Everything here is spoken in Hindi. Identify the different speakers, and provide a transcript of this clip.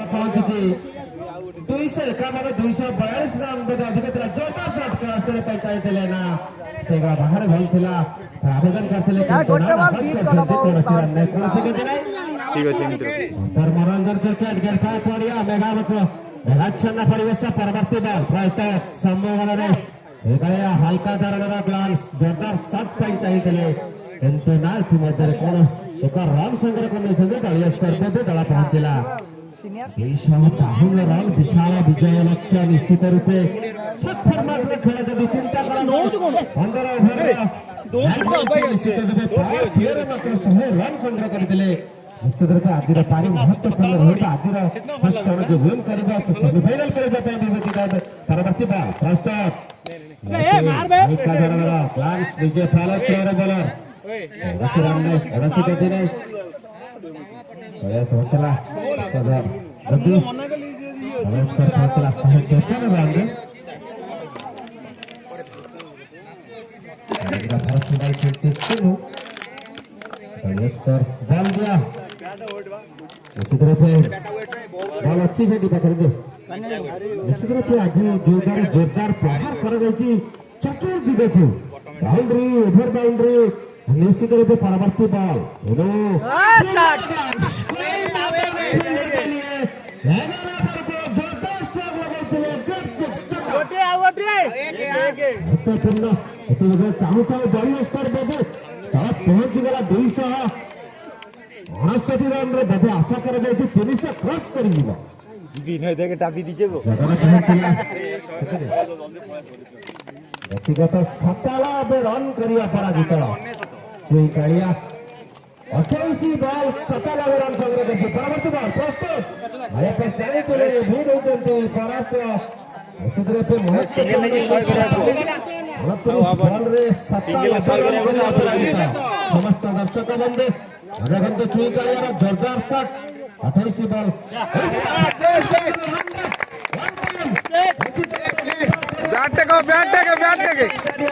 Speaker 1: पहुंची 251 242 रन बोधे अधिक जोरदार शॉट क्रॉस करे चाहिए ना बाहर भल थिला आवेदन करते पर मनोरंजन क्रिकेट गेरफा पड़िया मेघाच्छन्न परिवेश परवर्ती बॉल प्रस्तुत सम्मोहन हल्का धरण ग्लास जोरदार शॉट चाहिए किंतु ना कौन एक रन संग्रह कर दलीय स्कोर बोधे दल पहुंचला 252 रन विशाल विजय लक्ष्य निश्चित रूपे सब फॉर्मेट रे खेल जदि चिंता करा 15 ओवर फिर मात्र 100 रन संग्रह करथिले निश्चित रूपे आज पारी महत्वपूर्ण रहबा आज फर्स्ट टर्न जो विन करबा सेमीफाइनल करबा पे विवेकी परवर्ती बॉल प्रस्तुत हल्का धरण ग्लास विजय फॉलो क्लियर बॉलर रन नहीं के दिन सोचला सदर गति स्कोर पहुंचला 153 run first by 52 score ball दिया इसी तरह पे बॉल अच्छी से दी पकड़ दे इसी तरह पे आज जोरदार प्रहार कर गई चतुर्दिग को बाउंड्री ओवर बाउंड्री निश्चित रूप से परवर्ती बॉल महत्वपूर्ण चाहू चाहू दलीय स्कोर बोधे पहुंची गला 259 रन रे बोधे आशा कर 300 क्रॉस कर व्यक्तिगत सताला रन करिया पराजित कालिया 28 बॉल 97 रन संग्रह कर परवर्ती बॉल प्रस्तुत परास्त समस्त दर्शक बंधु देखते चुई कालिया जोरदार शॉट 28 बॉल
Speaker 2: बैट टेको